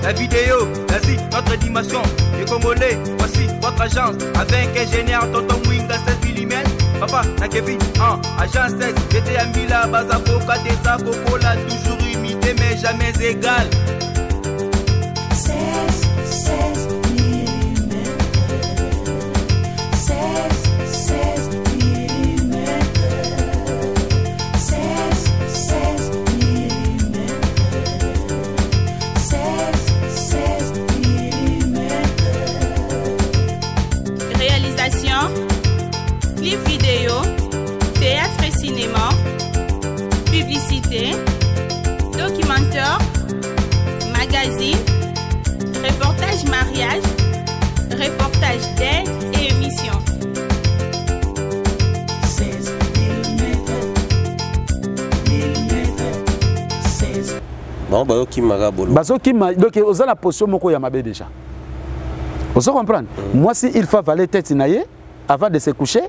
la vidéo, vas-y, notre dimension. Les Congolais, voici votre agence. Avec ingénieur Tonton Mwinga 16 mm. Papa, na Kevin, agence 16. J'étais à Mila, Bazako, Kadesa, Kokola, toujours imité mais jamais égal. 16 mm. 16 mm. 16 mm. 16 mm. Réalisation, clip vidéo, théâtre et cinéma, publicité, documentaire, magazine, reportage mariage, reportage d'aide et émission. 16 mm. 16. Bon, bah, ok, Marabolo. Baso qui m'a donc aux la position moko ya mabe déjà. Vous comprenez? Moi si il faut valer tête naie avant de se coucher,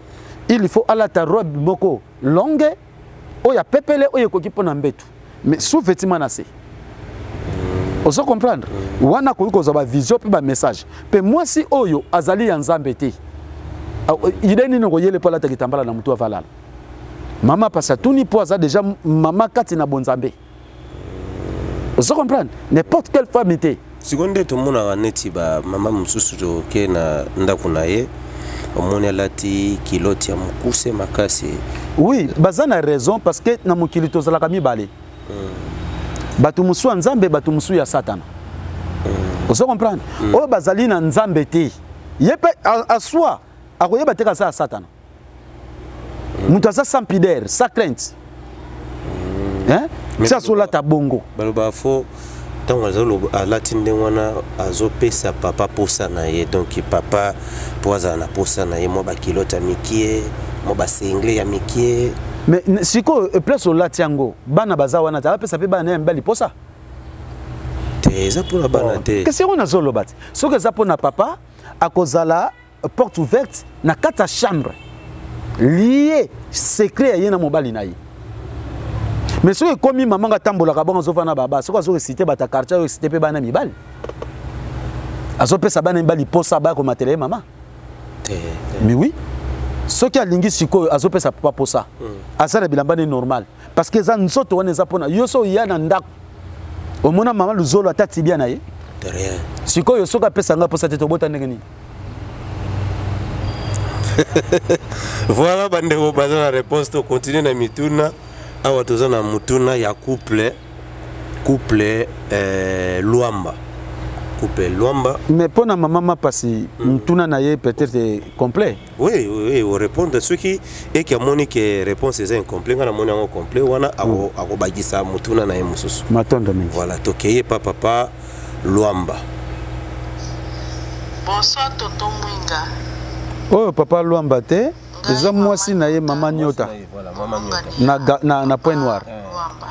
il faut à la ta robe moko longue o ya pepele o yekoki pona mbetu. Mais sous vêtement na se. Vous comprenez? Wana ko ko za vision pe ba message. Pe moi si oyo azali ya nzambe te. Ideni no yele pa la ta kitambala na mutu avalala. Mama passa tuni po za déjà mama kati na bonzambe. Vous comprenez? N'importe quelle femme était. Seconde tout le monde a neti ba maman mususu ke na ndako na ye. Omoni lati kiloti ya mukuse makasi. Oui, bazana raison parce que na mukili tozalaka mibale. Batu musu ya nzambe, batu musu ya satana. Vous comprenez? O bazali na nzambe te. Yepe a soi akoyeba te ka sa satana. Mutu asa sans pudeur, sans crainte. Hein? Ça sola ta bongo. Baloba fo tant azolo alatinde wana azopesa papa posa na ye donc papa poza na posa na ye mo ba kilota mikie mo ba single ya mikie. Mais siko place au latiango bana baza wana ta pesa pe bana mbali posa. Te za pour la bana te. Qu'est-ce qu'on a zolo bati? Ce que ça pour na papa akozala porte ouverte na kata chambre. Lié secret ya na mobali na ye. Mais si comme maman a tambola kabonga zofana baba, ce qu'on a cité bata quartier, cité pe bana mibal. Azo pe sa bana mibali posa ba ko matele maman. Mais oui. Ce qui a lingi siko azo pe sa papa posa. Asala bilamba ni normal parce que za nzoto wana za pona yoso yana ndako. Omona maman luzolo atati bien na ye. De rien. Siko yoso ka pesa nga posa te tobota ndengeni. Voilà bande ko baza la réponse to continue na mituna. Awa tozana mutuna ya couple Luamba. Couple Luamba. Mais pour na maman passi mutuna na ye peut-être complet. Oui, on répond de ceux qui et qui a moni que réponse est incomplète, on a moni en complet, on a bagisa mutuna na ye mususu. Matonda mingi. Voilà, tokeye papa Luamba. Bonsoir Tonton Mwinga. Oh papa Luamba te. Eza mwasi na ye mama Nyota. Voilà, mama Nyota. Na point noir. Luamba.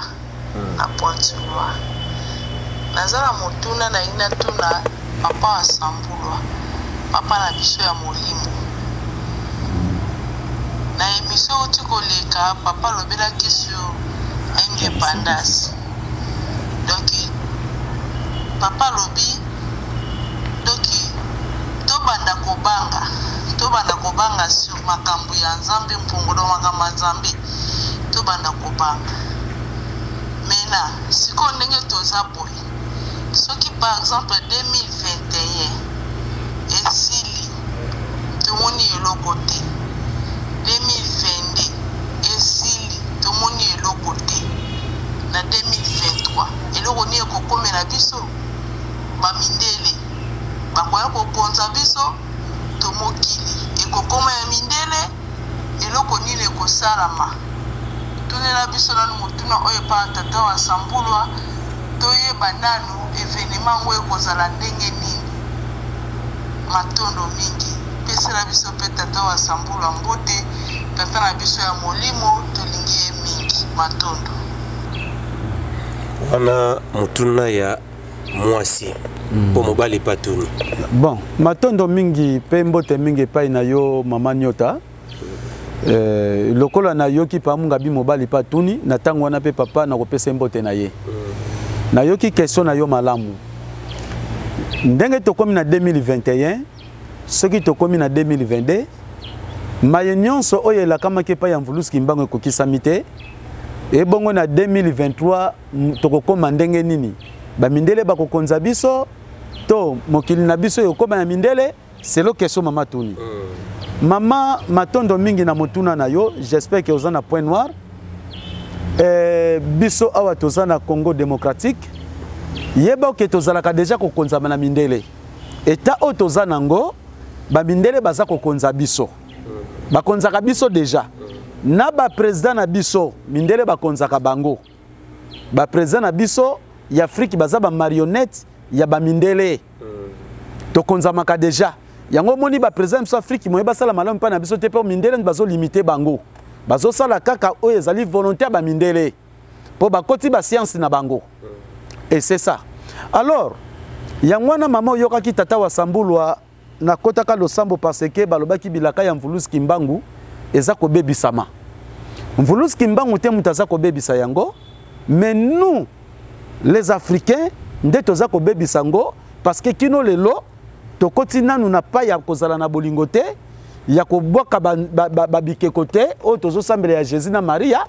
Na point noir. Nazala motuna na ina tuna papa asambulwa. Papa na biso ya molimo. Na emission utikoleka papa lobela kisio indépendance. Donc papa lobi donc tobanda kobanga. Tobanda kobanga sur makambu ya nzambe mpongolo makambu ya nzambe tobanda kobanga mena siko ndenge toza boye soki par exemple 2021 esili tomoni eloko te 2022 esili tomoni eloko te na 2023 eloko ni ekokomela biso bamindele bakoya kokonza biso tomokili ekokoma ya mindele eloko nini ekosalama tonela biso nanu motuna oyo pa tata wa sambulwa toyeba nanu evenema ngo ekozala ndenge nini matondo mingi pesela biso pe tata wa sambulwa mbote tata na biso ya molimo tolingi ye mingi matondo wana mutuna ya mwasi pour mobali patuni. Bon, matondo mingi pe mbote mingi pa na yo mama Nyota. Lokola na yo ki pa munga bi mobali patuni na tango wana pe papa na kopesa mbote na ye. Na yo ki question na yo malamu. ndenge tokomi na 2021 soki tokomi na 2022 maye nyonso oyo elakamaki epai ya Mvulusi Kimbangu ekokisami te ebongo na 2023 tokokoma ndenge nini bamindele bakokonza biso to mokili na biso yokoma ya mindele selo keso mama tuni mama matondo mingi na motuna na yo j'espère que ozana point noir biso awa tozana Congo démocratique yeba ke tozalaka déjà kokonzama na mindele eta o tozana ngo ba mindele baza kokonza biso bakonzaka biso déjà na ba président na biso mindele bakonzaka bango ba président na biso ya Afrique baza ba marionnette ya ba mindele tokonzamaka déjà yango moni ba président biso Afrique moye basala malamu pa na biso te pe mindele bazo limiter bango bazo sala kaka oyo ezali volontaire ba mindele po bakoti ba science na bango et c'est ça alors yango na mama yokaki tata wa Sambulwa na kotaka losambo parce que balobaki bilaka ya Mvulusi Kimbangu eza ko bebisama Mvulusi Kimbangu te mutaza ko bebisa yango mais nous les Africains nde toza ko bebisango parce que kino lelo tokoti nanu na pa ya kozala na bolingo te ya kobwaka babikeko te oyo tozosambela ya Jésus na Maria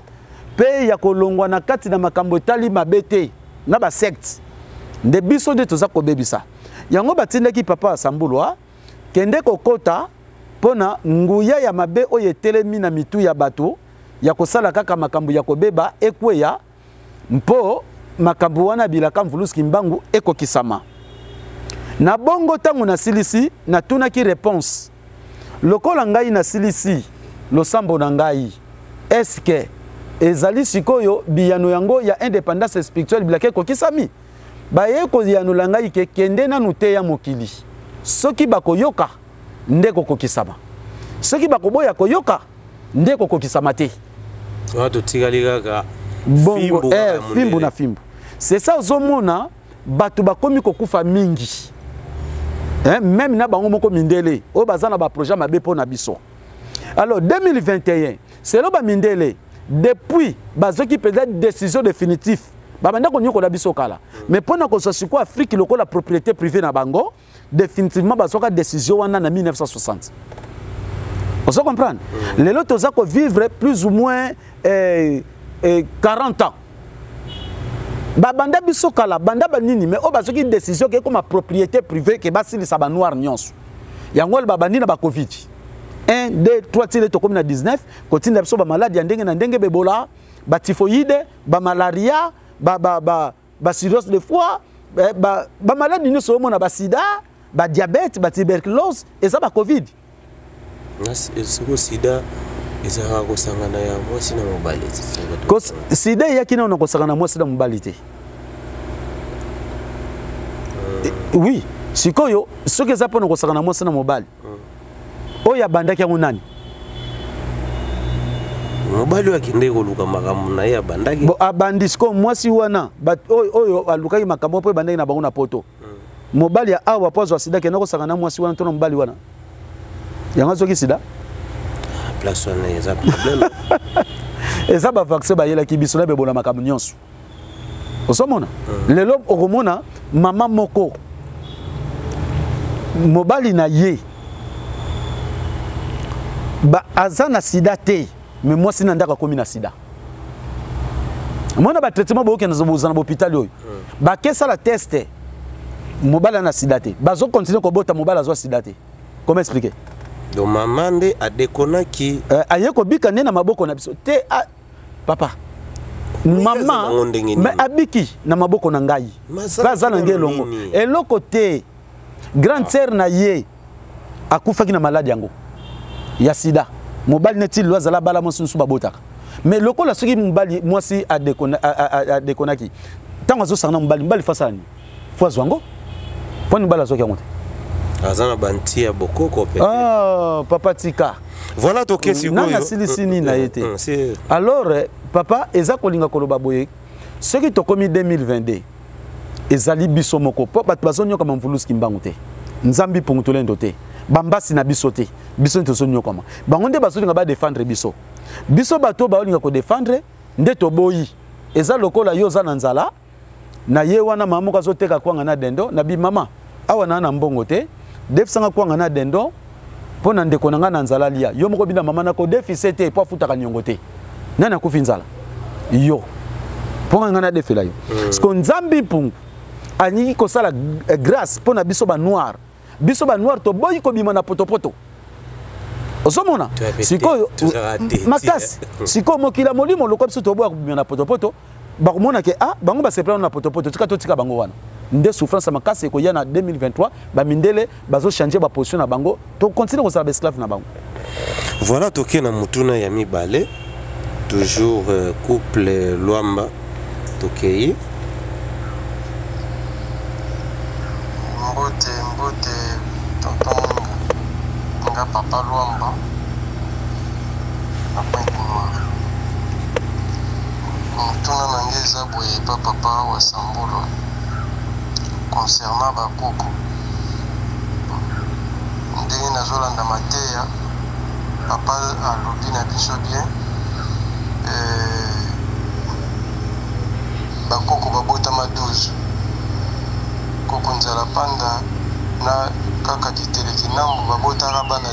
pe ya kolongwa na kati na makambo etali mabe te na ba secte nde biso nde toza ko bebisa yango batindaki papa ya Sambulwa kende kokota pona nguya ya mabe oyo etelemi na mitu ya bato ya kosala kaka makambo ya kobeba ekweya mpo makambo wana bilaka Mvulusi Kimbangu ekokisama na bongo tangu na silisi na tunaki réponse lokola ngai na silisi losambo na ngai est-ce que ezali sikoyo biyano yango ya indépendance spirituelle bilaka ekokisami baye koziyano la ngai ke kende nanu te ya mokili soki bakoyoka nde kokokisama soki bakoboya koyoka nde kokokisama te wato tikali kaka bongo fimbu na fimbu c'est ça ozomona bato bakomi kokufa mingi même na bango moko mindele o bazana ba projet mabe pona biso alors 2021 c'est lo ba mindele depuis bazoki peut-être décision définitive babanda ko nyoko na biso kala mais pona ko sosiko Afrique lokola propriété privée na bango définitivement bazoka décision wana na 1960 on se comprend lelo toza ko vivre plus ou moins 40 ans babanda biso kala banda banini mais o bazoki décision ke comme propriété privée ke basilisa ba noir nyonso yango babandi na ba covid 1 2 3 tile to comme na 19 kotinda biso ba maladie ya ndenge na ndenge bebola ba typhoïde ba malaria ba cirrhose de foie ba maladie nyonso mona ba sida ba diabète ba tuberculose et ça ba covid siko sida ezaka kosangana ya mwasi na mobali sida yakina na kosangana mwasi na mobali te oui sikoyo soki eza mpona kosangana mwasi na mobali oyo abandaki yango nani mobali akende koluka makambo na ye abandaki abandi siko mwasi wana oyo alukaki makambo mpo ebandaki na bango na poto mobali ya awa po azwa sida kende kosangana mwasi wana to na mobali wana yango azoki sida place wana eza problème eza bavaccin bayelaki biso na bebola makambo nyonso osomona lelo okomona mama moko mobali na ye aza na sida te mais mwasi na ndako akomi na sida mona batraitement bookende bozana bahôpital oyo bakesala teste mobali na sida te bazokontinue kobota mobali azwa sida te comment expliquer donc maman nde adekonaki aye kobika nde na maboko na biso te papa mama mais abiki na maboko na ngai baza na ngai elongo eloko te grande sœur na ye akufaki na maladi yango ya sida mobali neti lo azala bala mwasi nsuba botaka mais lokola soki mobali mwasi adekonaki tango azosangana mobali fasani fo azwango po mobali azoki yango te azana bantia bokoko pe papa tika voilà to kesi goyo nana silisini na yete alors papa eza kolinga koloba boye soki tokomi 2022 ezali biso moko po bato bazonyoka Mvulusi Kimbangu te nzambi pungutulendo te bambasi na biso te biso nte zonyoka bango nde bazolinga ba défendre biso bato baolinga ko défendre nde toboyi eza lokola yo za na nzala na ye wana mama ko azoteka kwanga na dendo na bi mama awa na mbongo te defisanga kwanga na dendo po na ndeko nanga na nzala lia yo moko bina mama nako defise te po afuta kaniongo te nani akufi nzala yo po nga na defela yo sko nzambi pungu aniki kosala grâce po na biso ba noir to boyi ko bima na potopoto osomona siko makasi siko mokila molimo lokwa biso to boya ko bima na potopoto bakomona ke bango ba sepla na potopoto tika bango wana nde souffrance makasi ko yana 2023 ba mindele bazo changer ba position na bango to continue ko sala esclave na bango. Voilà toke na mutuna ya mibale toujours couple Luamba tokei mbote tonton nga papa Luamba Pointe Noire mutuna nangeza boye papa wa Sambolo concernant bakoko ndenge nazolanda mateya papa alobi na biso bien bakoko babotama 12 koko nzala panda na kaka kiteleki nambo babotaka bana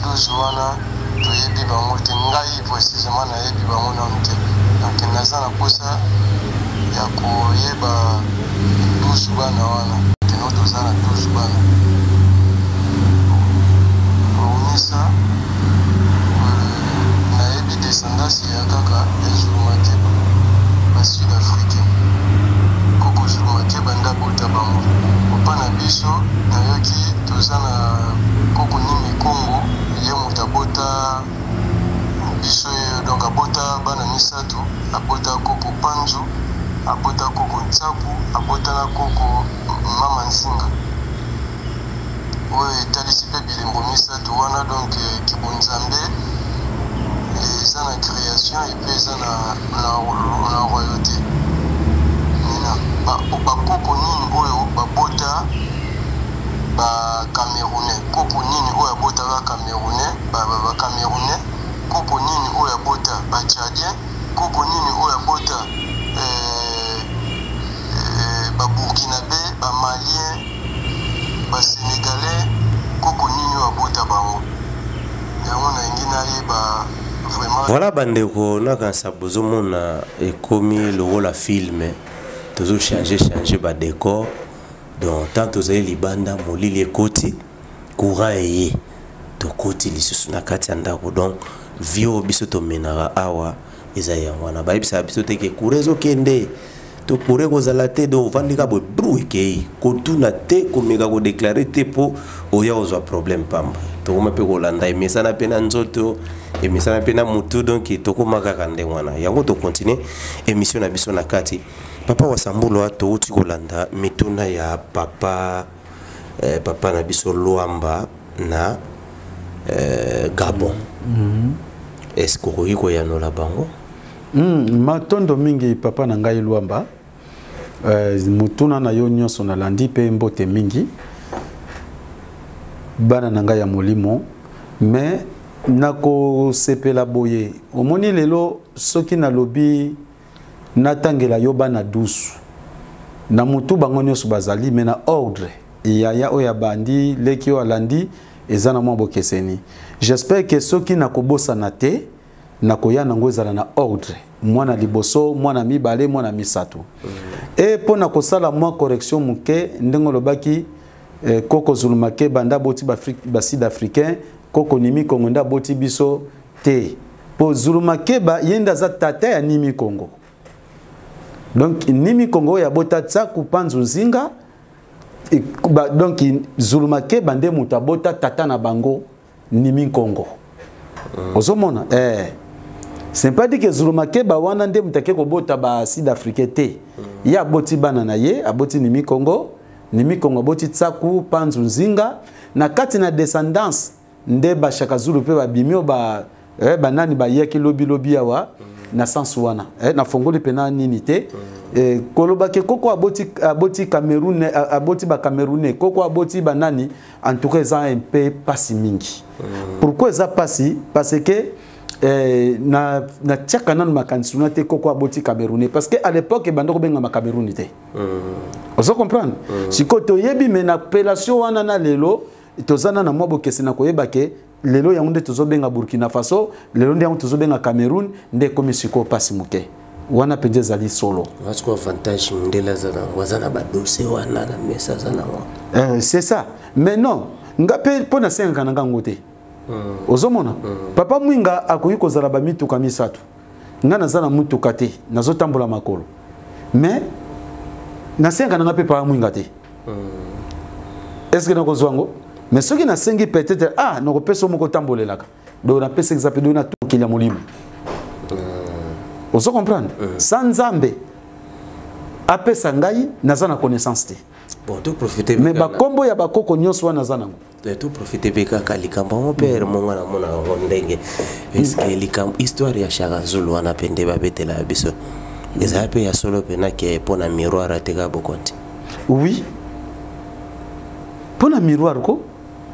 12 wana toyebi bango te ngai précisément nayebi bango nano te donc naza na posa ya koyeba 12 bana wana teno toza na 12 bana omisa nayebi descendance ya kaka ezulumakeba basud africain koko zulumakeba ndabota bango opa na biso nayoki toza na koko nimi Kongo ye moto abota biso donc abota bana misato abota koko Panzu abota koko Ntsapu abota na koko mama Nzinga oyo etalisi mpe bilembo misato wana donc kibonzambe eza na création epe eza na royauté nina bakoko nini oyo babota Camerounais koko nini oyo abotaka Camerounais Camerounais koko nini oyo abota Tchadien koko nini oyo abota Burkinabé Malien Sénégalais koko nini oyo abota bango yango na ingi nayeba vraiment. Voilà bandeko nakanisa bozomona ekomi lokola filme tozo changer ba décor donc tant tozali libanda molili ekoti courant eye tokoti lisusu na kati ya ndako donc vio biso tomenaka awa eza yango wana bayebisaka biso teke courant ezokende tokure kozala te donc ovandika boye bru ekei kotuna te komeka kodeklare te mpo oya kozwa problème pamba tokoma mpe kolanda emesana mpe na nzoto emesana mpe na mutu donc tokoma kaka ndenge wana yango tokontinue émission na biso na kati papa wa Sambolo touti kolanda mituna ya papa papa na biso Luamba na Gabon est-ce que koki koyanola bango matondo mingi papa na ngai Luamba mutuna na yo nyonso na landi pe mbote mingi bana na ngai ya molimo mais nako sepela boye omoni lelo soki na lobi natangela yo bana 12 na mutu bango nyonso bazali mais na ordre yaya oya bandi leki o alandi ezana mwa bokeseni j'espère que soki nakobosa na te nakoya nango ezala na ordre mwana liboso mwana mibale mwana misato et po nakosala mwa correction muke ndengo lobaki koko zulumake banda boti ba sud africain koko nimi Kongo nda boti biso te po zulumake ba yenda za tata ya nimi Kongo donc nimi Kongo ya bota Tsaku Panzu Nzinga donc zulumake bande mutabota tata na bango nimi Kongo ozomona c'est pas dit que zulumake ba wana nde mutake ko bota ba sud africain te ya boti bana na ye aboti nimi Kongo boti Tsaku Panzu Nzinga na kati na descendance nde ba shakazulu pe ba bimio ba banani ba yeki lobi awa na sansu wana na fongoli pena nini te kolobake koko aboti Cameroun aboti ba Camerounais koko aboti banani en tout cas ça un peu pasi mingi pourquoi ça pasi parce que na tiaka nanu makanisi na te koko aboti Camerounais parce que à l'époque ebanda ko benga ma Camerounais te. Vous comprenez? Si ko toyebi mais na appellation wana na lelo tozana na mwa bokesi na koyeba ke lelo yango nde tozo benga Burkina Faso, lelo nde yango tozo benga Cameroun nde komi siko pasi muke. Wana penje zali solo. Parce que avantage ndela zana wazana ba dossier wana na message na wa. C'est ça. Mais non, ngape pona senga na ngote. Ozomona papa mwinga akoyi kozala ba mituka misatu nga nazana mutuka te nazotambola makolo mais nasenga na ngape papa mwinga te est-ce que nakozwango mais soki nasengi peut-être nakopesa moko tambolelaka do na pesa exemple do na tukila molimo ozo comprendre sans nzambe apesa ngai nazana connaissance te bon tout profiter mais ba kombo ya bakoko nyonso wana nazana tout profiter beka kalikamba mon père monga na mona ndenge est-ce que likam histoire ya Shaka Zulu wana pende ba betela biso eza pe ya solo pena ke pona miroir ateka bokonti oui pona miroir ko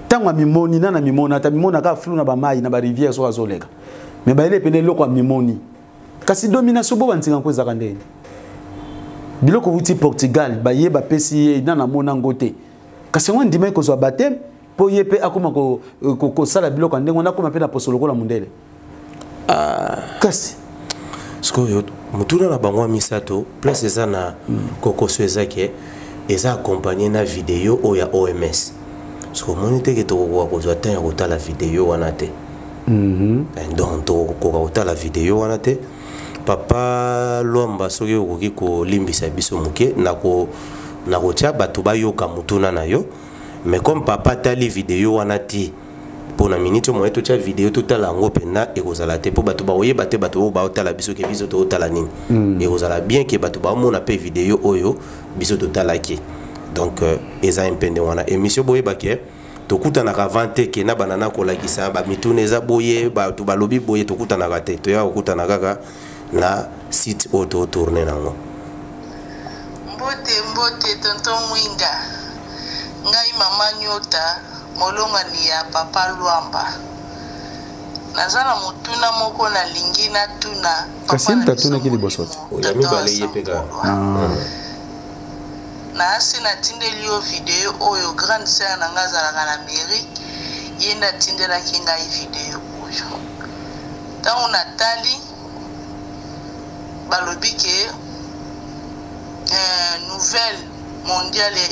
tangwa mimoni na mimona ta mimona ka flou na ba mai na ba rivière so azoleka mais ba ele pene loko mimoni kasi domination bo bantinga ko ezaka ndeni biloko wuti Portugal ba yeba pesi na na mona ngote kasi wan ndima ko zo batem po yepe akoma ko sala biloko ndengo na koma pe na posolo ko la mundele kasi sko yo mutuna na bangwa misato place eza na kokoso ezake eza accompagné na vidéo o ya OMS sko monite ke to ko ko zo tanya ko tala vidéo wana te donc to ko tala vidéo wana te papa lomba soki okoki kolimbisa biso muke na kotia bato bayoka mutuna na yo mais comme papa tali vidéo wana ti pour na minute mo eto tia vidéo totala ngo pena ekozala te po bato baoyeba te bato ba otala biso ke biso to otala nini ekozala bien ke bato ba mona pe vidéo oyo biso totala ki donc eza impende wana émission boyeba ke tokuta na kavante ke na banana ko lakisa ba mitune eza boye ba to balobi boye tokuta na kate to ya okuta na kaka na site auto tourner nango mbote tonton Mwinga ngai mama Nyota molonga ni ya papa Luamba nazana mutuna moko na lingi na tuna kasi mtatuna kili bosoti oyami bale yepeka na asi na tindeli yo video oyo grande sœur na ngazala na Amérique yenda tindela kinga video oyo tango natali balobi ke nouvelle mondiale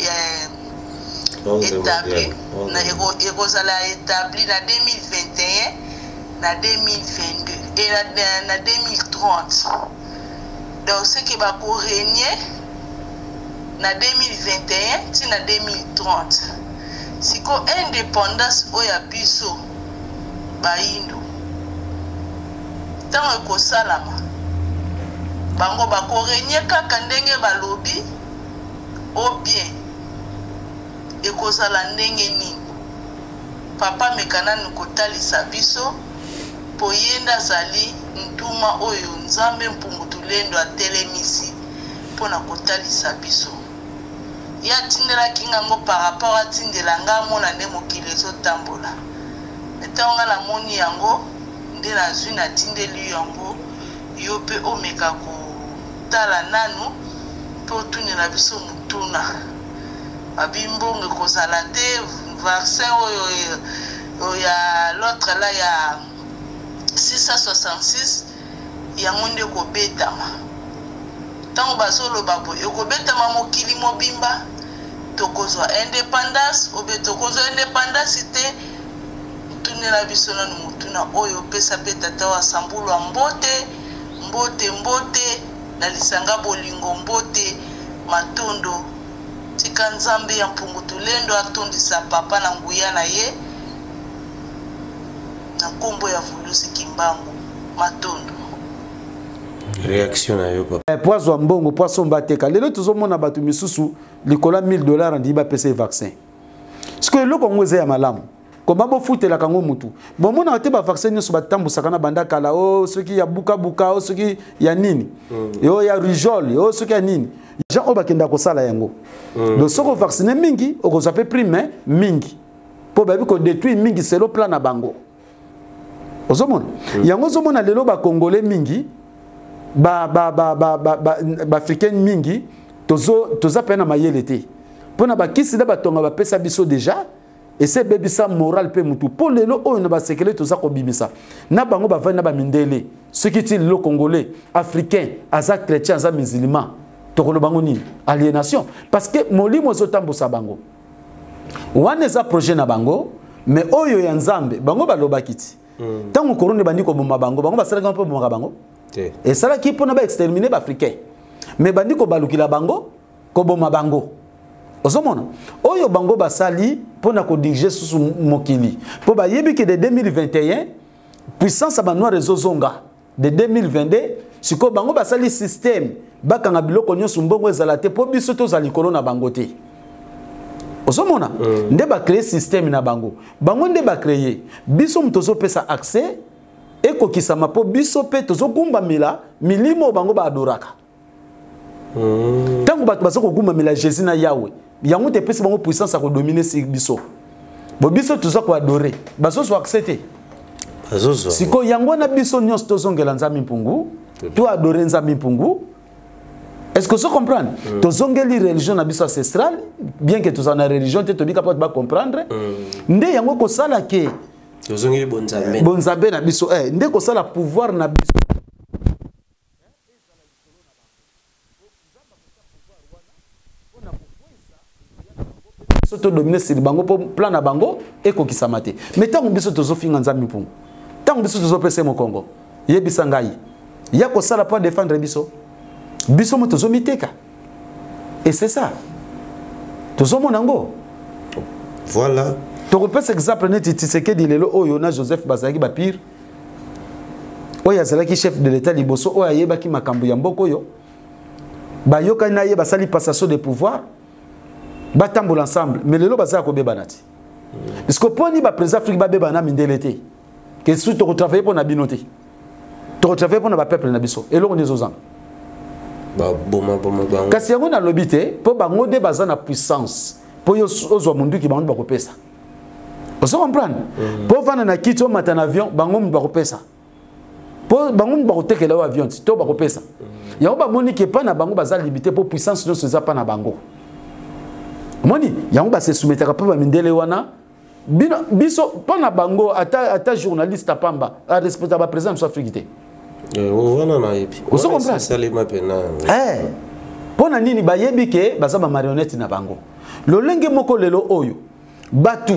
établi na ekozala établi na 2021 na 2022 et na 2030 donc ce qui va régner na 2021 ti na 2030 siko indépendance oya biso bayindo tango ekosalama bango bakorenye kaka ndenge balobi o bien ekozala ndenge nini papa mekanani kotalisa biso po yenda zali ntuma oyo nzambe mpungutulendo atelemisi mpona kotalisa biso ya tindelaki ngango par rapport atindela nga mona nde mokili ezotambola ntango nga namoni yango nde nazwi natindeli yango yo mpe omeka kotala nanu mpe otunela biso mutuna babimbongo ekozala te vaccin oyo ya l'autre la ya 666 yango nde kobetama ntango bazoloba boye ekobetama mokili mobimba tokozwa indépendance obe tokozwa indépendance te tunela biso nanu mutuna oyo opesa mpe tata wa sambulu wa mbote na lisanga bolingo mbote matondo tika nzambe ya mpungutulendo atondisa papa na nguya na ye na nkombo ya Vulusi Kimbangu matondo réaction na yo papa poiso wa mbongo poiso mbateka lelo tozomona bato misusu likola $1000 ndi bapesa vaccin siko eloko ngo eza ya malamu komba bofutela kango mutu bomona te ba vaccin nyonso batambusaka na banda kala o soki ya buka o soki ya nini yo ya rijol o soki ya nini gens o bakenda kosala yango donc soko vacciner mingi okozwa pe prime mingi po babi ko détruire mingi selo plan na bango ozomona yango ozomona lelo ba congolais mingi ba africain mingi toza pena mayele te pona ba kisida batonga ba pesa biso déjà et c'est bebisa moral pe mutu pour lelo oyo na ba sekele toza ko bimisa na bango ba vana ba mindele ce qui est le congolais africain aza chrétien aza musulman tokolo bango ni aliénation parce que molimo zotambusa bango wana za projet na bango mais oyo ya nzambe bango baloba kiti tango korone bandiko bomba bango basalaka mpo bomba bango et ça là qui pona ba exterminer ba africain mais bandiko balukila bango ko bomba bango ozomona oyo bango basali pona ko diriger sous mokili po ba yebi que de 2021 puissance ba noir réseau zonga de 2022 siko bango basali système bakanga biloko nyonso mbongo ezala te po biso to za likolo na bango te ozomona nde ba créer système na bango nde ba créer biso mtozo pesa accès eko kisama po biso pe tozo kumba mila milimo bango ba adoraka tango bato bazoko kumba mila Jésus na Yahweh yango te pesa bango puissance à ko dominer si biso bo biso tozo ko adorer bazo so accepter bazo siko yango na biso nyonso tozongela nzambi mpungu to adorer nzambi mpungu. Est-ce que vous comprenez? Tous les religions ancestrales, bien que tous en religion, tu ne peux pas comprendre. Ndé yango ko sala ke. Tous les bonzabé na biso. Ndé ko sala pouvoir na biso. Soto dominer sur bango plan na bango et ko kisamate. Mais tant biso tozo finga nzambi mpungu. Tant biso tozo pese mo Congo. Yebisa ngai. Ya ko sala pour défendre biso. Biso mo tozo miteka. Et c'est ça. Tozo monango. Voilà. Tu repères exemple net Tshisekedi lelo oyo na Joseph Bazaki ba pire. Oya zalaki chef de l'état liboso oya yebaki makambo ya mboko yo. Ba yoka na yeba sali passation de pouvoir. Ba tambola ensemble mais lelo bazaka ko beba nati. Parce que poni ba président Afrique ba beba na mindelete. Que sous to travailler pour na binoté. To travailler pour na ba peuple na biso. Et loko nezozang. Kasi yango na lobité po bango de baza na puissance po yo ozwa mundu ki bango bakopesa. Vous comprenez? Po vana na kiti o mata na avion bango mundu bakopesa. Po bango mundu bakotekela avion to bakopesa. Yango ba moni ke pa na bango baza limité po puissance no seza pa na bango. Moni yango ba se soumettra pa ba mindele wana biso pa na bango ata journaliste pamba a respecter ba président so africain. Vous comprenez? Pona nini ba yebi ke baza ba marionnette na bango. Lolenge moko lelo oyo batu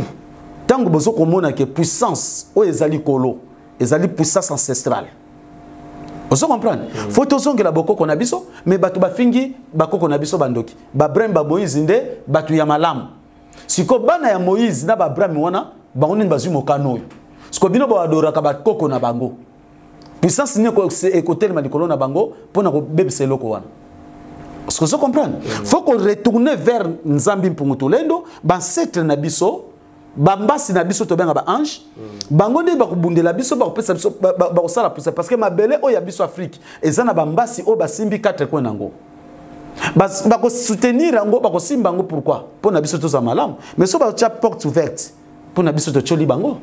tango bozo komona ke puissance o ezali kolo ezali puissance ancestrale. Vous comprenez? Faut tozongela bokoko na biso mais batu bafingi bakoko na biso bandoki. Ba Brem ba Moïse nde batu ya malamu. Siko bana ya Moïse na ba Brem wana bango nini bazwi mokano. Siko bino ba adora ka bakoko na bango. Puissance ni ko écouter ma likolo na bango pona ko bebisa eloko wana. Est-ce que vous comprenez? Faut qu'on retourne vers Nzambi Mpungutulendo, ancêtre na biso, bambasi na biso to benga ba ange, bango nde ba kubundela biso ba kopesa biso ba kosala pousse parce que mabele o ya biso Afrique ezana bambasi o basimbi 4 coins nango. Ba ko soutenir ngo ba ko simba ngo pourquoi? Pona biso to za malamu, mais so ba cha porte ouverte. Pona biso to choli bango,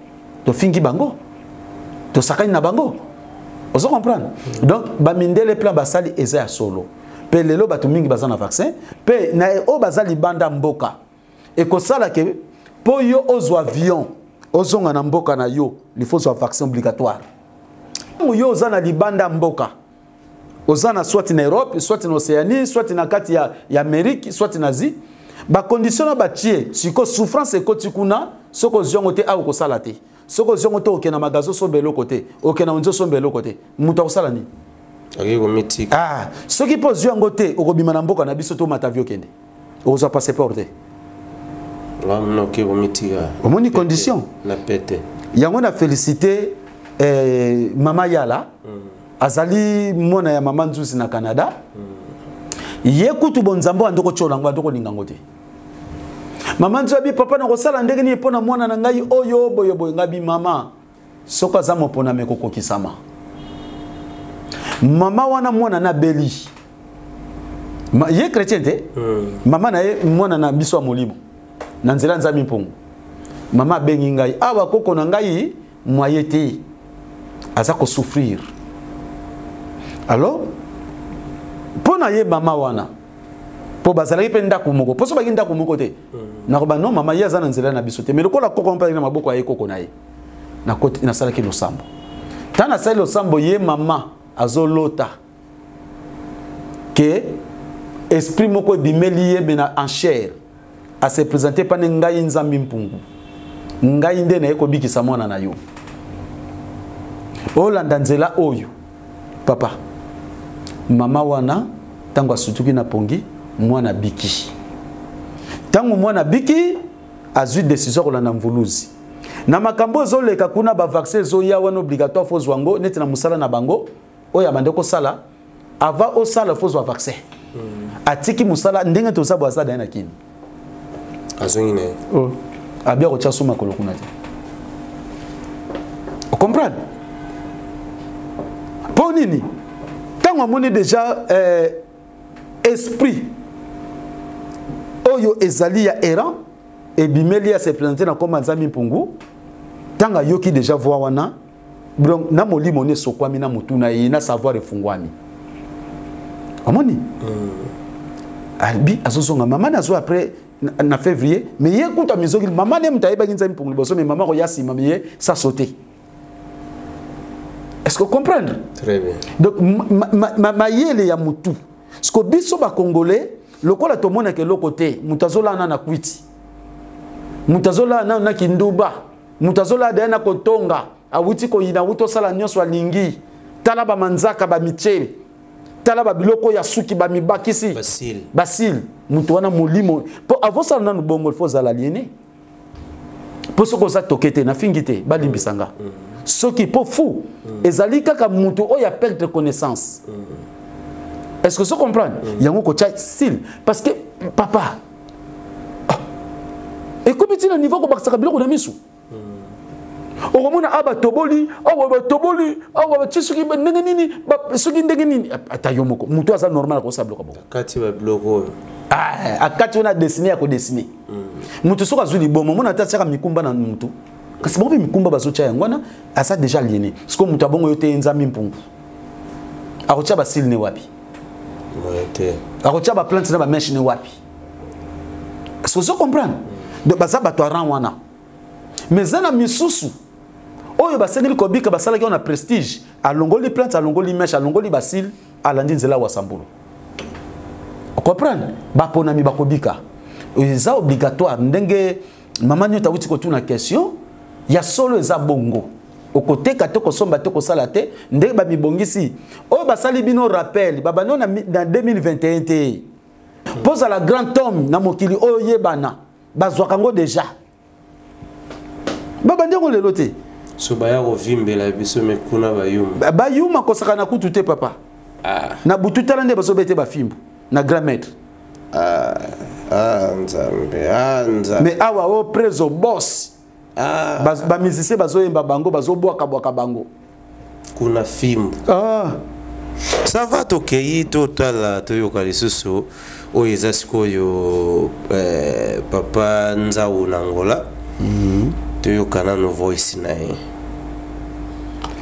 to fingi bango, to sakani na bango. Vous comprenez? Donc ba mindele plan basali eza ya solo. Pe lelo batu mingi baza na vaccin, pe na o bazali banda mboka. Et ko sala ke po yo ozo avion, ozonga na mboka na yo, il faut un vaccin obligatoire. Yo oza na libanda mboka. Oza na soit na Europe, soit na Océanie, soit na kati ya Amérique, soit na Asie. Ba condition na ba tie, siko souffrance ko tikuna, soko ziongo te a ko sala te. Soko ziongo te okena magazo so belo côté, okena onzo so belo côté. Muta ko sala ni. Ah, ceux qui posent un côté, au Robimana Mboka, na biso to matavio kende. Oza passeport. Au moins condition. La pète. Yango na félicité Mama Yala. Azali mona ya Mama Nzusi na Canada. Yekutu bonzambo andoko cholango andoko lingangote. Mama Nzusi papa na kosala ndenge ni pona mwana na ngai oyo boyo boyo ngabi mama. Soka zamo pona mekoko kisama. Mama wana mwana na beli. Ye chrétien te. Mama na ye mwana na biso molimo. Na nzela nzambi mpungu. Mama bengi ngai awa koko na ngai moyete. aza ko souffrir. Alors pour na ye mama wana pour bazalaki pe ndako moko pour so baki ndako moko te na ko ba non mama ye aza na nzela na biso te mais lokola koko mpa na maboko ya koko na ye na kote na sala ki losambo tana sala losambo ye mama azolota que esprit moko bimeli ye bena en chair a se présenter pa ngai nzambi mpungu ngai nde na yeko bikisa mwana na yo olanda nzela oyo papa mama wana tango asutuki na pongi mwana biki tango mwana biki azui décision kolanda mvuluzi na makambo zoleka kuna ba vaccin zoya wana obligatoire fo zwango neti na musala na bango oya bandeko sala ava o sala fo zwa vaccin atiki musala ndenge to sabo asada na kini azongine abia ko tchasu makolo kuna te on comprend pour nini tango amoni déjà esprit oyo ezali ya errant et bimeli a se présenter na comme nzambi mpungu tanga yoki déjà voir wana donc na molimo ne sokwami na mutuna yi na savoir efungwami amoni albi azozonga mama na zo après na février mais ye kuta mizoki mama ne mtayiba nzambi mpungu boso mais mama ko yasi mama ye ça sauter. Est-ce que vous comprenez? Très bien. Donc ma yele ya mutu ce que biso ba congolais lokola to mona ke lokote mutazola na kwiti mutazola na kinduba mutazola dana kotonga awuti ko yina wuto sala nyonso alingi tala ba manzaka ba michele tala ba biloko ya suki ba mibakisi basil mutu wana molimo po avosa na bongo fo zala liene po soko za tokete na fingite ba limbisanga ce qui est fou ezali kaka mutu oya perdre connaissance. Est-ce que vous comprenez? Il y a un coach style parce que papa et comme tu as un niveau comme ça biloko na misu okomona aba toboli aba tsuki ndenge nini ba suki ndenge nini atayo moko mutu aza normal ko sablo ka boko kati ba bloko akati on a dessiné à ko dessiner mutu soka zuli bomo mona tatsaka mikumba na mutu kasi bobe mikumba bazocha yangwana asa déjà lié parce que mutu abongo yote nzambi mpungu akocha ba style ne wapi akocha ba plante na ba mesh ne wapi est-ce que vous comprenez de baza bato ran wana mais zana misusu oyo basengeli kobika basala ki on a prestige alongoli plante alongoli mesh alongoli basil alandi nzela wa sambulu vous comprenez ba ponami bakobika eza obligatoire ndenge mama nyota wuti ko tuna question ya solo eza bongo okoteka to kosomba to kosala te ndenge ba mibongisi oyo basali bino rappel babano na 2021 te pose à la grand homme na mokili oyo yebana bazwakango déjà baba ndeko lelo te so baya ko vimbela biso mekuna bayuma kosaka na kutu te papa na bututala nde bazobete ba fimbu na grand maître nzambe mais awa o preso boss ba musicien bazoyemba bango bazobwaka bango kuna fimbu ça va tokei totala toyoka lisusu oyo eza sikoyo papa Nzau na Angola toyokana no voice na ye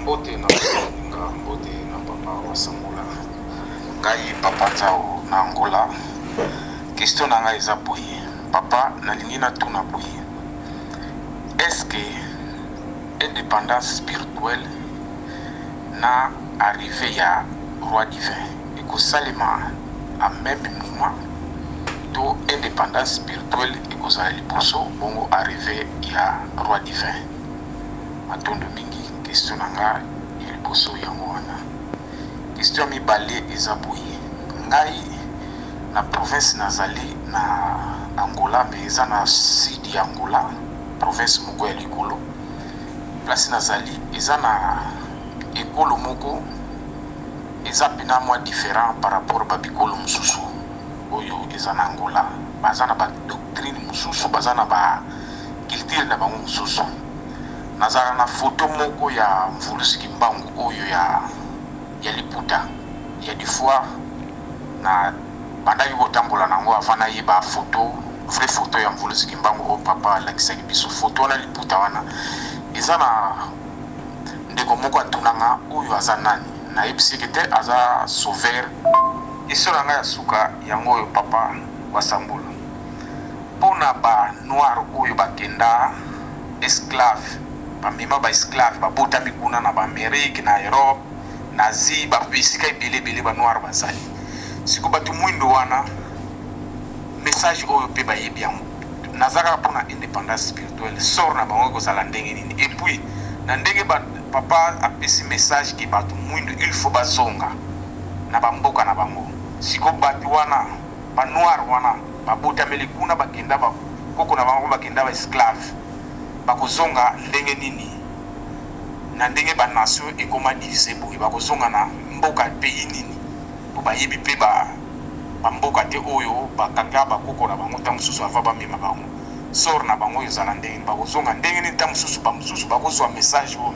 mbote na papa wa Sangola ngai papa Nzau na Angola question na ngai eza boye papa nalingi na tuna boye est-ce que indépendance spirituelle na arrivé ya roi divin et que salima à même moment to indépendance spirituelle et que ça liboso bongo arrivé ya roi divin matondo mingi question nanga liboso yango wana question mi balé eza boye ngai na province nazali na Angola mais eza na sidi Angola province moko ya likolo place nazali eza na ekolo moko eza pena mwa différent par rapport ba bikolo mususu oyo eza na Angola baza na ba doctrine mususu baza na ba culture na bango mususu nazala na photo moko ya Mvuluzi Kimbangu oyo ya liputa ya du fois na banda yuko tambola nango afana yeba photo vraie photo ya Mvuluzi Kimbangu o papa lakisaki biso photo na liputa wana eza ndeko moko atunanga oyo aza nani nayebisiki te aza sauveur histoire na ngai ya suka yango oyo papa wasambula mpona banoir oyo bakenda esclave bamema baesclave babotami kuna na baamérique na europe na asie esika ebele banoir bazali siko bato mwindo wana message oyo mpe bayebi yango naza kaka mpona indépendance spirituelle sor na bango ekozala ndenge nini epuis na ndenge papa apesi message ki bato mwindo il faut bazonga na bamboka na bango siko bato wana banoir wana babotameli kuna bakenda koko na bango bakenda baesclave bakozonga ndenge nini na ndenge banation ekoma divise boye bakozonga na mboka pays nini po bayebi mpe bamboka te oyo bakanga bakoko na bango ntango mosusu ava bamema bango sor na bango oyo ezala ndenge nini bakozonga ndenge nini ntango mosusu bakozwa message oyo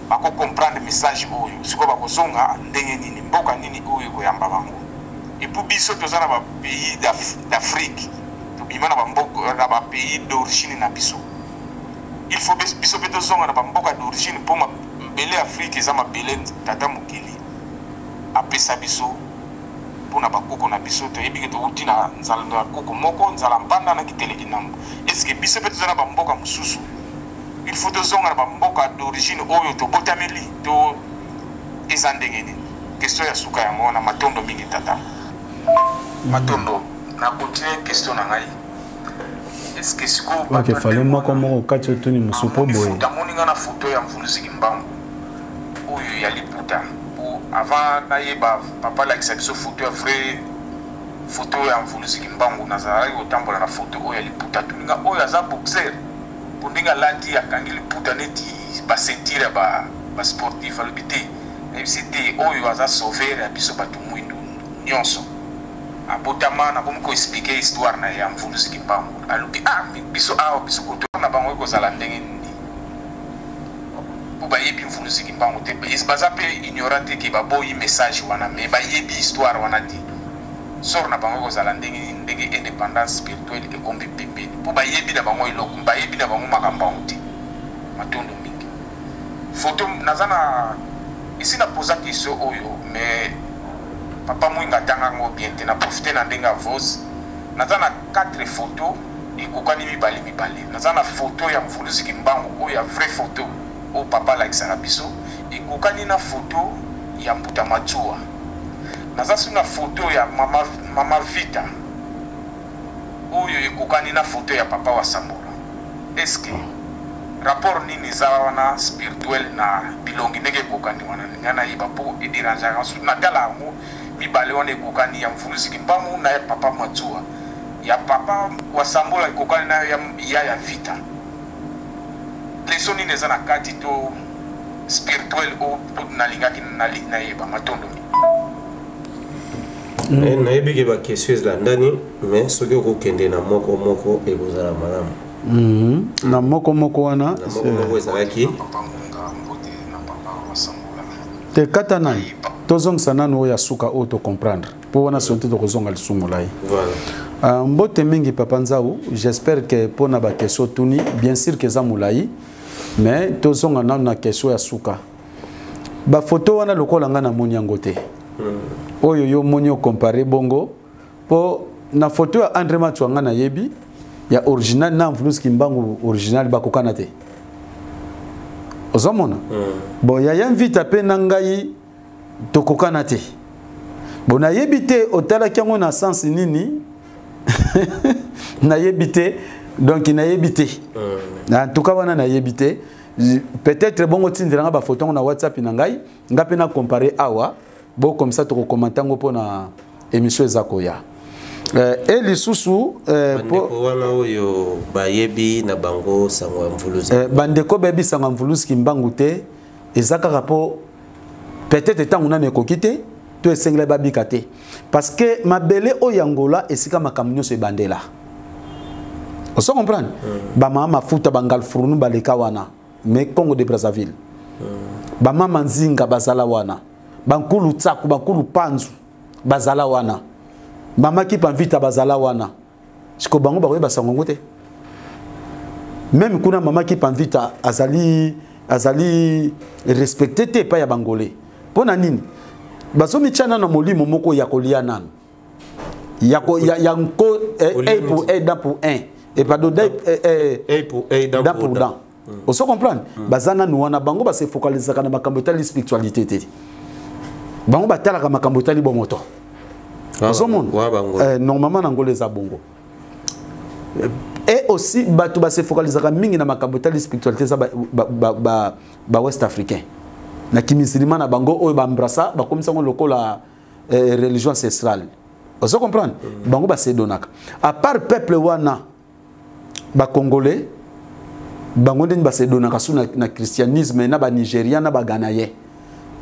bakokomprendre message oyo sikoyo bakozonga ndenge nini mboka nini oyo ekoyamba bango epuis biso toza na bapays d'Afrique tobima na bapays d'origine na biso il faut biso mpe tozonga na bamboka d'origine mpo mabele afrique eza mabele tata mokili apesa biso mpona bakoko na biso toyebi ke touti na nzala ya koko moko nzala mpanda na kiteleki nambo estce biso mpe toza na bamboka mosusu il faut tozonga na bamboka d'origine oyo tobotameli to eza ndenge nini question ya suka yango wana matondo mingi tata matondo na continue question na ngai est-ce siko ok fallait moko kati otuni mosupo boye tamoninga na photo ya mvuluziki mbangu oyo ya liputa po avant nayeba papa lakisa biso photo ya vrai photo ya mvuluziki mbangu nazalaki kotambola na photo oyo ya liputa tuninga oyo aza boxer po ndenge alati akangi liputa neti basentire ya basportif alobi te nayebisi te oyo aza sauveur ya biso bato mwindu nyonso abotama na bomi koexplike histoire na ya mvuluziki mbangu alobi biso awa biso koto na bango ekozala ndenge nini po bayebi mvuluziki mbangu te baza mpe ignorant te ke baboyi message wana me bayebi histoire wana te sor na bango ekozala ndenge indépendance spirituelle ekombi pembeni po bayebi na bango eloko bayebi na bango makambo yango te matondo mingi foto naza na esi napoza question oyo mais papa mwinga tanga ngo bien te na profiter na ndenge avose naza na 4 photo ekokani mibale naza na photo ya mvuluziki mbangu oyo ya vrai photo oyo papa lakisaka biso ekokani na photo ya mbuta matsua naza su na photo ya mama vita oyo ekokani na photo ya papa wa sambola eske rapport nini eza wana spirituel na bilongi ndenge ekokani wana nga nayeba mpo edirangeaka natala yango mibale wana ekokani ya mvuluziki mbangu na ya papa matsua ya papa wa sambola ekokani na ya vita leso nini eza na kati to spirituel o nalingaki nayeba matondo nayebi ke bakestion ezilandani mais soki okokende na moko ekozala malamu na moko wana ezalaki te kata nani tozongisa nani oyo ya suka oyo tocomprendre mpo wana soki te tokozonga lisumu lai mbote mingi papa nzau j'espère ke mpo na bakestion tuni bien sûr ke eza molai mais tozonga nanu na question ya suka bafoto wana lokola nga namoni yango te oyo yo moni ocompare bongo mpo na foto ya André Matsua nga nayebi ya original na mvuluziki mbangu original bakokana te ozomona bon ya mvita pe na ngai tokokana te bon nayebi te otalaki yango na sens nini nayebi te donc nayebi te en tout cas wana nayebi te peut-être bongo tindiranga ba photo na WhatsApp na ngai ngape na comparer awa bo comme ça to commenter ngo pona émission ezakoya lisusu bandeko wana oyo bayebi na bango sango ya mvuluziki bandeko bayebi sango ya mvuluziki mbangu te ezakaka po peut-être tango nani ekoki te to esengela babika te parce que mabele oyo Angola esika makambo nyonso ebandela oso comprendre bamama mafuta bangal furunu baleka wana mais Congo de Brazzaville bamama nzinga bazala wana bankulu tsaku bankulu panzu bazala wana mama ki panvita bazala wana siko bango bakoyeba sango te même kuna mama ki panvita azali azali respecté te pa ya bangolais pona nini bazo michana na molimo moko ya kolia nanu ya nko un pour un dans pour un et pas d'autre pour un dans pour dans on se comprend bazana nous wana bango ba se focaliser kana makambo tali spiritualité te bango batala ka makambo tali bomoto normalement nangolais za bongo et aussi bato ba se focaliser ka mingi na makambo tali spiritualité za ba west africain na kimisilima na bango oyo ba embrassa ba komisa ngo lokola religion ancestrale on se comprend bango ba se donaka à part peuple wana ba congolais bango ndeni ba se donaka sous na christianisme na ba nigérien na ba ghanéen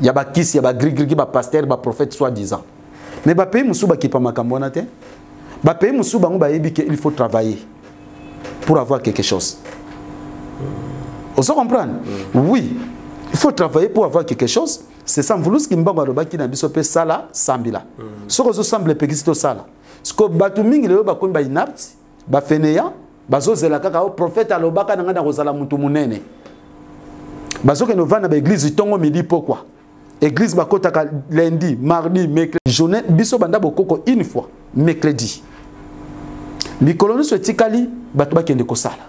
ya ba kisi ya ba gris ba pasteur ba prophète soi-disant mais ba pays musu ba kipa makambo na te ba pays musu bango ba yebi que il faut travailler pour avoir quelque chose on se comprend oui il faut travailler pour avoir quelque chose c'est ça mvulus kimbango alobaki na biso pe sala sambila soko zo semble pekisito sala siko batu mingi lelo ba komi ba inapt ba feneya bazo zela kaka o prophète alobaka na ngana kozala mutu munene bazo ke no vana ba église tongo midi pourquoi église ba kotaka lundi mardi mercredi journée biso banda bokoko une fois mercredi mikolono so tikali batu ba kende kosala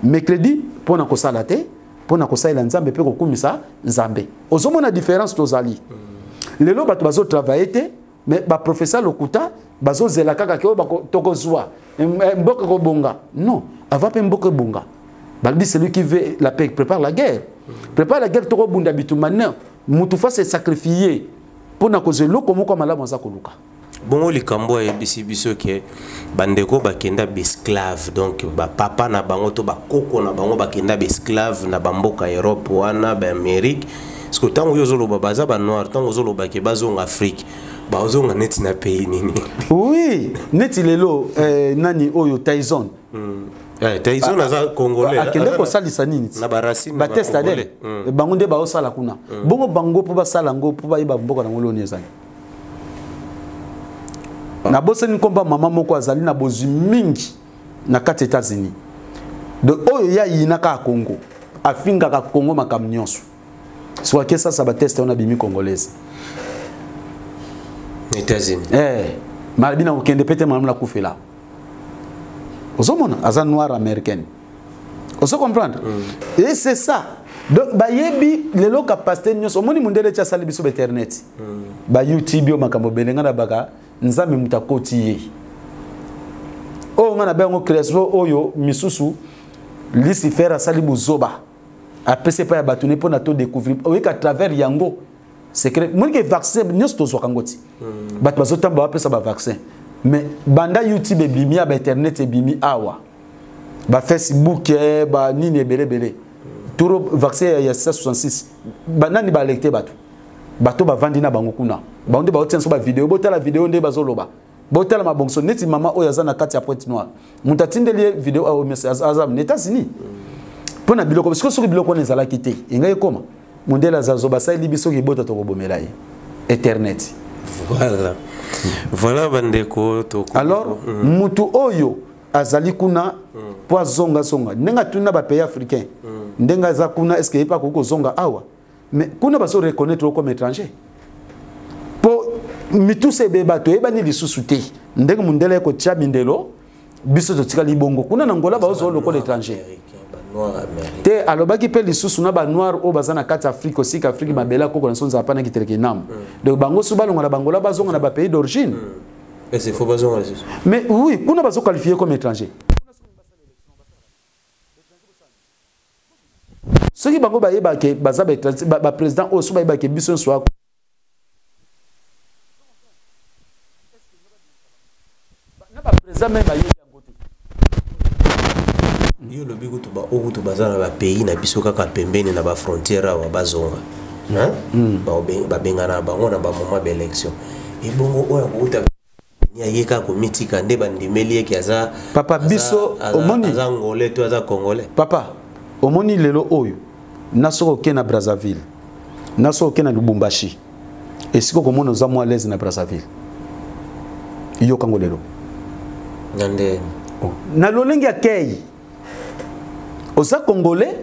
mercredi pona kosala te pona kosaila nzambe pe kokumisa nzambe ozomona différence tozali lelo bato bazo travailler te mais ba professeur lokuta bazo zela kaka ke ba tokozwa mboka ko bonga non avant pe mboka bonga balbi celui qui veut la paix prépare la guerre toko bunda bitu maintenant mutu fa se sacrifier pona kozelo komo kwa malamu za koluka bongo likambo ya biso ke bandeko bakenda besclave donc ba papa na bango to bakoko na bango bakenda besclave na bamboka Europe wana ba Amérique parce que tango yo zolo baza ba noir tango zolo ba ke bazonga Afrique bazonga neti na pays nini oui neti lelo nani oyo Tyson Tyson aza congolais akende ko salisa nini na barasine ba testa de bango nde ba osala kuna bongo bango po ba sala ngo po ba iba mboka na ngolo nezani na bosse ni komba mama moko azali na bozu mingi na kati États-Unis donc oyo ya yina ka Congo afinga ka Congo makam nyonso soit que ça ba teste on a bimi congolaise États-Unis malbina okende pete mamla kufela ozomona aza noir américaine on se comprendre et c'est ça donc ba yebi lelo capacité nyonso moni mundele cha sali biso internet ba YouTube yo makambo belenga na baka nzambe mutakoti ye o ngana bengo Crespo oyo misusu Lucifer asali buzoba apese pa ya batune pona to découvrir o ka travers yango secret moni ke vaccin nyonso to zwakangoti bat bazotamba apesa ba vaccin mais banda YouTube ebimi ba internet ebimi awa ba Facebook ba nini belebele turo vaccin ya 66 banani ba lecter bato ba vandi na bango kuna baonde ba otenso ba vidéo botala vidéo nde bazoloba botala mabongso neti mama oyo azana kati ya Pointe Noire mutatindeli vidéo au message azam États-Unis pona biloko parce que soki biloko nezala kité ingaye koma mundela zazoba sali biso ki bota to kobomela ye internet voilà bandeko to alors mutu oyo azali kuna po zonga ndenga tuna ba pays africain ndenga za kuna est-ce que pas ko zonga awa mais kuna baso reconnaître comme étranger po mituse bebato ebani lisusu te ndenge mundele ko tchabindelo biso to tika libongo kuna na ngola bazo lokola étranger te alobaki pe lisusu na ba noir o bazana kati Afrique aussi qu'Afrique mabela ko na sonza pana kiteleke nam donc bango subalonga na bangola bazonga na ba pays d'origine et c'est faux bazonga mais oui kuna bazo qualifié comme étranger ceux qui bango ba yeba ke baza ba président o suba yeba ke biso so na ba président même ba yeba ngote yo lobi ko to ba o to bazana ba pays na biso kaka pembeni na ba frontière wa bazonga ba bengana bango na ba moment d'élection et bongo oya ko uta ya yeka ko mitika nde ba ndimeli yeke aza papa biso omoni aza ngolais to aza congolais papa omoni lelo oyo nasoko ke na Brazzaville nasoko ke na Lubumbashi esiko komona za mo à l'aise na Brazzaville iyo kango lelo nande na lolenge akei oza congolais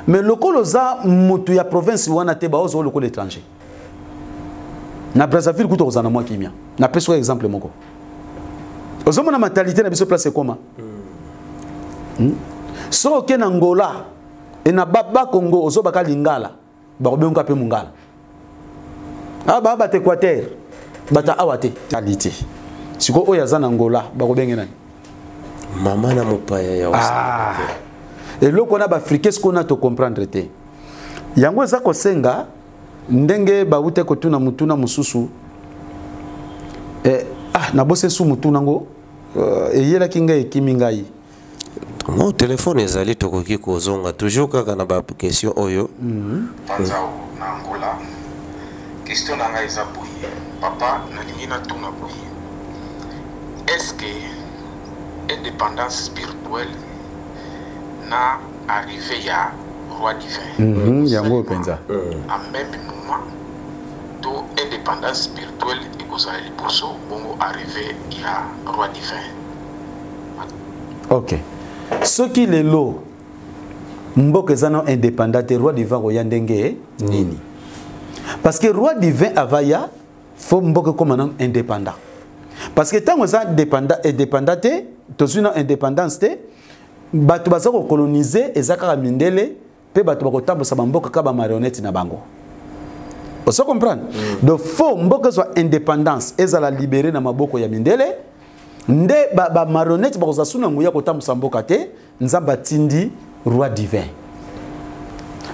mais lokolo za mutu ya province wana te baozo lokolo étranger na Brazzaville kuto kozana mwa kimia na peso exemple moko ozomona mentalité na biso place koma so ke na Angola et na baba Congo ozo baka lingala bakobenga pe mungala aba ba Équateur bata awate qualité siko oya za na Angola bakobenga nani mama na mopaya ya ah et loko na ba africain ce qu'on a to comprendre te yango za kosenga ndenge baute kotuna mutuna mususu na bose su mutuna ngo eyela kinga ekimi ngai mon téléphone ezali tokoki kozonga toujours kaka na ba question oyo panzao na Angola question na ngai za boye papa na lingina tuna boye est-ce que indépendance spirituelle na arrivé ya roi divin yango penza en même moment to indépendance spirituelle ekozala liboso bongo arrivé ya roi divin. Ok, soki lelo mboka ezana indépendant te roi divin koya ndenge nini parce que roi divin avaya fo mboka comme un indépendant parce que tant ça indépendant te tozuna indépendance te bato baza ko coloniser ezaka mindele pe bato bakotambosa bamboka ka ba marionnette na bango. On se comprend? Donc faut mboka soit indépendance ezala libéré na maboko ya mindele nde ba marionnette bakoza suna nguya kotambosa mboka te nzamba tindi roi divin.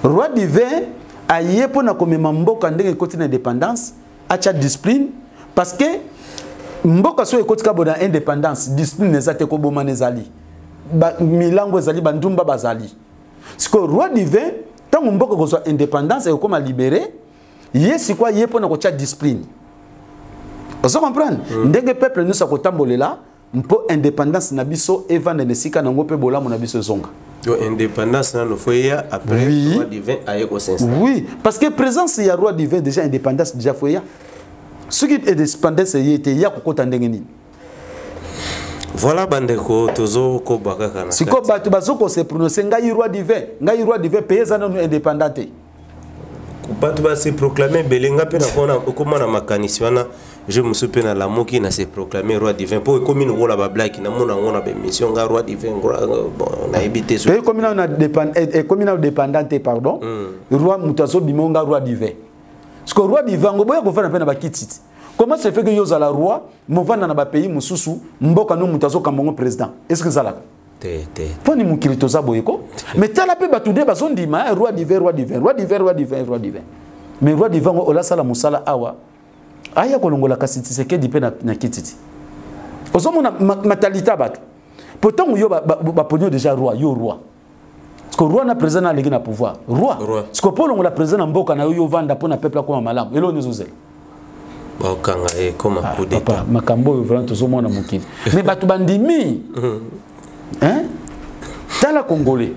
Roi divin aye pona komema mboka ndenge koti na indépendance acha discipline parce que mboka so ekoti ka bona indépendance discipline ezate ko boma nezali ba milango ezali bandumba bazali. Siko roi divin tango mboka kozwa indépendance et comme libéré yesi kwa yepo na kocha discipline. On se comprend? Ndenge peuple nous sakotambolela mpo indépendance na biso evande nesika na ngope bolamu na biso zonga. Yo indépendance na no foya après oui. Roi divin aye ko s'installer. Oui, parce que présence ya roi divin déjà indépendance déjà foya. Ce qui est indépendance yete ya kokota ndenge nini. Voilà bandeko tozo ko bakaka na. Siko batu bazoko se prononcer ngai roi divin pays za no indépendante. Batu ba se proclamer belenga pe na kona okoma na makanisi wana je me souviens na la moki na se proclamer roi divin pour comme une rôle ba black na mona ngona be mission ga roi divin bon na ebité so. Comme na dépendante pardon. Roi mutazo bimonga roi divin. Parce que roi divin ngo boya ko fana pe na bakititi. Comment se fait que yoza la roi movana na ba pays mususu mboka no mutazo kamongo président? Est-ce que ça là? Poni mukilito za boyeko mais tala pe batude bazondima roi divin mais roi divin ola sala musala awa aya kolongola kasiti seke dipe na kititi ozomona matalita bato pourtant yo ba ponyo déjà roi yo roi parce que roi na président na legi na pouvoir roi parce que polongo la président mboka na yo vanda pona peuple comme malamu elo nezozela ba kanga e comme coup d'état makambo yo vraiment tozomona mukili mais bato bandimi hein? Tala Congolais.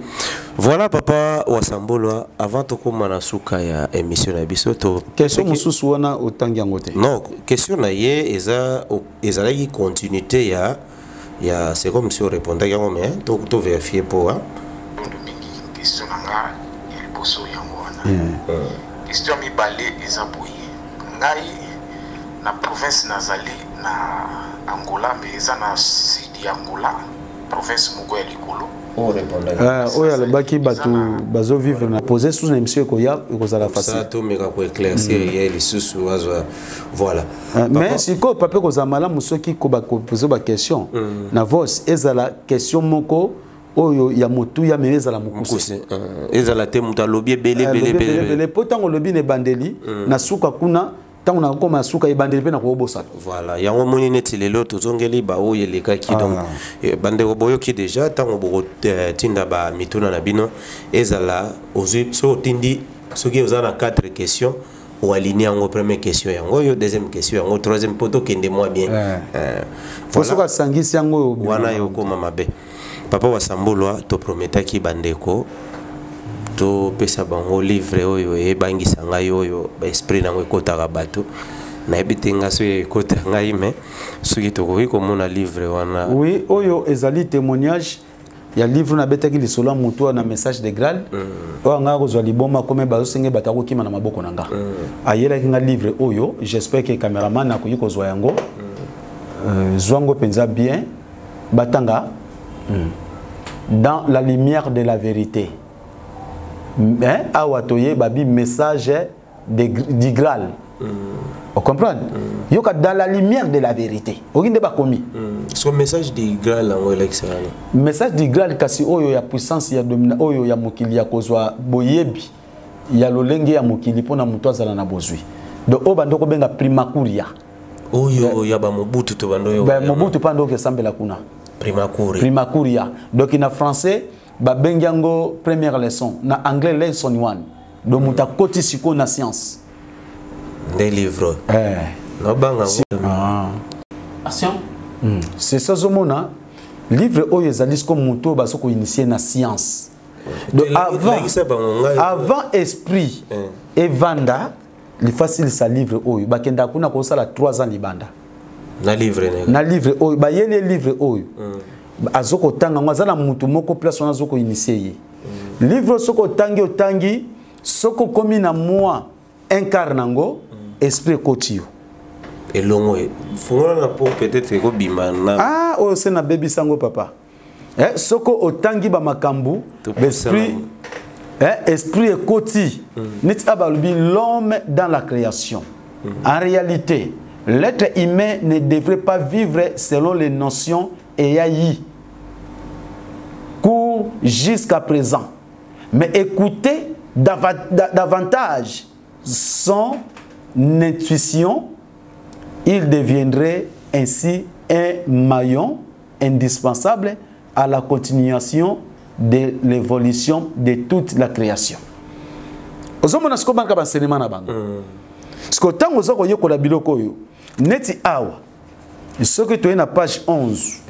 Voilà papa Wasambolo avant to koma na suka ya émission na biso to question mususu wana otangi ngote. Non, question na ye eza la continuité ya c'est comme si on répondait yango mais to vérifier pour hein. Question nga il boso yango wana. Question mi balé eza boye. Ngai na province nazali na Angola mais eza na sidi Angola. Province Mugo ya Likolo. Oya le baki batu bazo vivre na poser sous émission ko ya ko za la facile. Ça to meka ko éclaircir ya les sous azwa voilà. Mais si ko papa ko za mala musoki ko ba poser ba question na vos ezala question moko oyo ya motu ya meza la mukuse. Ezala te muta lobby belé potango lobby ne bandeli na suka kuna tant on a comme un souka et bandé na ko bossa. Voilà, il y a un moni net lelo to zongeli ba o yele ka ki donc bande boyo ki déjà tant on bo tinda ba mituna na bino ezala ozu so tindi soki ozana 4 questions ou aligner en première question yango yo deuxième question yango troisième poto kende moi bien. Faut soka sangisi yango wana yo ko mamabe. Papa Wasambolo to prometaki bandeko to pesa bango livre oyo e bangisa ngai oyo ba esprit nango ekotaka bato na ebitenga so ekota ngai mais soki tokoki komona livre wana oui oyo ezali témoignage ya livre na betaki lisolo muto na message de Graal o nga ko zwa liboma comme bazo senge batako kima na maboko nanga ayela ki nga livre oyo j'espère que cameraman na ko zwa yango zwango penza bien batanga dans la lumière de la vérité hein awatoye babi message du Graal. Vous comprenez? Dans la lumière de la vérité. Vous avez commis. Ce message du Graal, message du Graal, kasi oyo ya puissance ya domina oyo ya mokili ya kozwa boyebi ya lolenge ya mokili pona muto azala na bozwi. Donc o bando ko benga primakuria. Oyo ya ba Mobutu to bando yo. Ba Mobutu pando ke sambela kuna. Primakuria. Donc en français ba bengango première leçon, na anglais lesson 1. Donc muta koti siko na science. Des livres. C'est ça, Zomona. Livre où ils allaient comme moto, parce qu'on initié la science. Donc avant esprit et vanda, il facile ça livre où il bakenda kuna ko sala 3 ans libanda. Na livre où ba yele livre où azoko tanga ngazala mutu moko place on azoko initié. Livre soko tangi otangi soko komi na moi incarnango esprit kotio et longo fungona pour peut-être ko bimana ah o c'est na baby sango papa soko otangi ba makambu esprit esprit koti nit abalubi l'homme dans la création en réalité l'être humain ne devrait pas vivre selon les notions ayai court jusqu'à présent mais écoutez davantage son intuition, il deviendrait ainsi un maillon indispensable à la continuation de l'évolution de toute la création. Ozomona siko banka bansenema na bango. Siko tango zoko yoko la biloko yo. Neti awa. Soki to na page 11.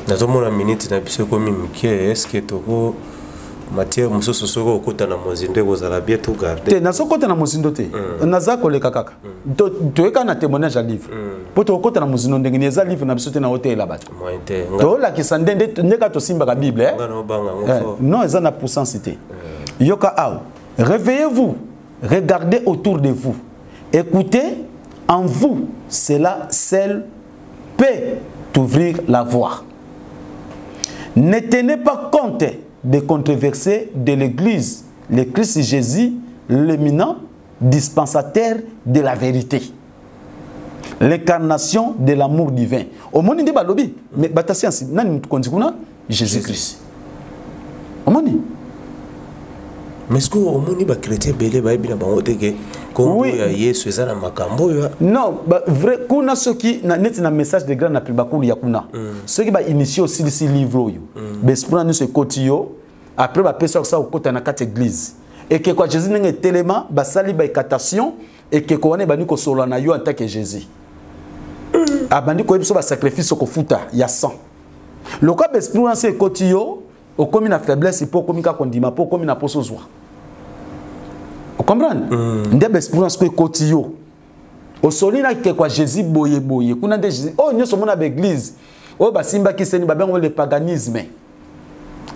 Nazomona minute na biso komi mike est-ce que toko matière musoso soko okota na mozindo kozala bien tout garder te na soko kota na mozindo te naza koleka kaka to eka na témoignage à livre po to okota na mozindo ndenge ni eza livre na biso te na hotel la bato to la kisande ndeka to simba ka bible non eza na puissance te yoka aw réveillez-vous regardez autour de vous écoutez en vous cela seul peut t'ouvrir la voie. Ne tenez pas compte des controversés de l'Église, le Christ Jésus, l'éminent dispensateur de la vérité, l'incarnation de l'amour divin. Au monde de balobi, mais batasi ansi, nani mtukondikuna Jésus-Christ. Au monde. Mais est-ce que au monde ba chrétien belé ba bina bango teke ko ya Yesu ezana makambo yo? Non, vrai kuna soki na net na message de grand na pribakulu ya kuna. Soki ba initier aussi ce livre yo. Bespona nous se kotio après ba pesa ça au kota na kati église. Et que quoi Jésus n'engé tellement ba sali ba écatation et que ko wane ba ni ko solo na yo en tant que Jésus. Abandi ko biso ba sacrifice ko futa ya sang. Le quoi bespona se kotio au komi na faiblesse pour komi ka kondima pour komi na poso zwa. Vous comprenez? Ndebe expérience que kotio. Au solina ke kwa Jésus boye boye. Kuna de Jésus. Oh nyo somona ba église. Oh ba simba ki seni ba bengo le paganisme.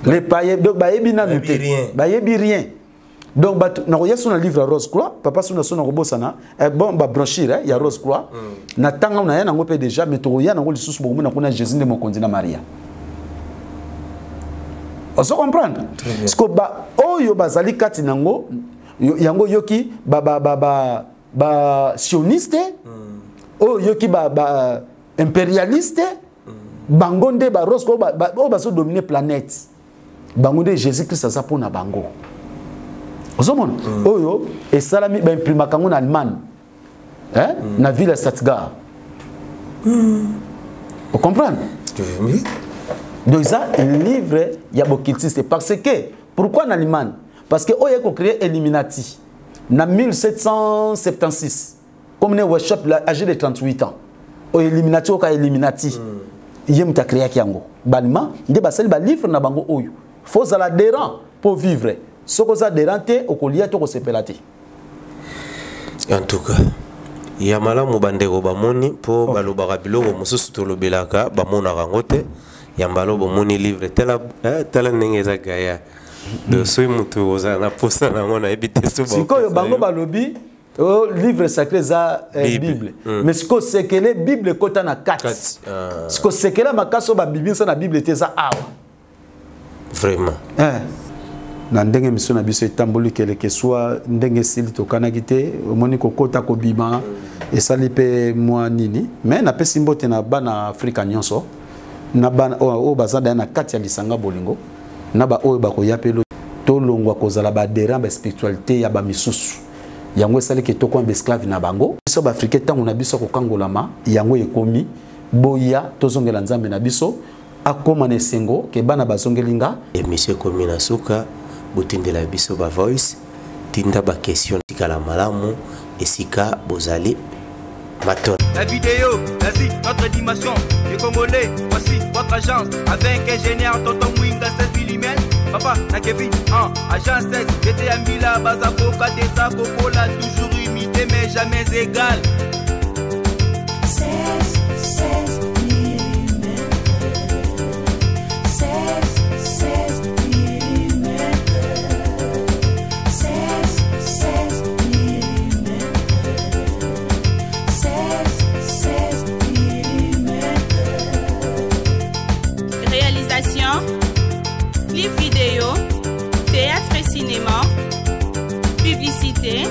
Les païens donc ba yebi na nuté. Ba yebi rien. Donc ba na yesu na livre Rose Croix, papa suna sona robosana. Bon ba brochure ya Rose Croix. Na tanga na yana ngope déjà mais to yana ngo lisusu bo na kuna Jésus de mokonzi na Maria. On se comprend? Parce que ba oyo bazali kati nango yango yoki ba sioniste o yoki ba impérialiste bangonde ba rosko ba so dominer planète bangonde Jésus-Christ ça pour na bango ozomon oyo et salami ba imprima kango na Allemagne na ville Stuttgart vous comprenez? Donc ça un livre ya bokitiste parce que pourquoi en Allemagne? Parce que on a créé Illuminati en 1776 comme un workshop âgé de 38 ans. O Illuminati o ka Illuminati. Yem ta créé kiango. Balma ndé basel ba livre na bango oyo. Faut ça la déran pour vivre. Soko za déranté o kolia to ko sepelate. En tout cas ya malamu bandeko bamoni po balobaka biloko mosusu tolobelaka bamonaka ngo te ya mbalo bomoni livre tala ndenge eza gaya de soki motu ozala na posa nango nayebi te sikoyo bango balobi livre sacré eza bible mais sikoyo sekele bible ekota na kati sikoyo sekele makasi oyo babibisa na bible te eza awa vraiment na ndenge mission na biso etamboli keleke soit ndenge esili tokanaki te omoni kokota kobima esali mpe mwa nini mais napesi mbote na bana afrika nyonso na bana oyo baza daya na kati ya lisanga bolingo na baoyo bakoya mpe tolongwa kozala baadhérent baspiritualité ya bamisusu yango esaliki tokwa baesclave na bango biso baafrikain ntango na biso akokangolama yango ekomi boya tozongela nzambe na biso akoma na esengo ke bana bazongelinga emission ekomi na suka botindela biso ba voice tinda ba question tikala malamu esika bozali maton. La vidéo, vas-y, notre dimension, les Congolais, voici votre agence, avec ingénieur Tonton Mwinga 16 mm, papa, na Kevin, agence 16, j'étais à Mila, Bazako, Kadesa, Kokola, toujours imité, mais jamais égal. 16 mm. 16 mm. 16 mm. 16 mm. Réalisation, clip vidéo, théâtre et cinéma, publicité,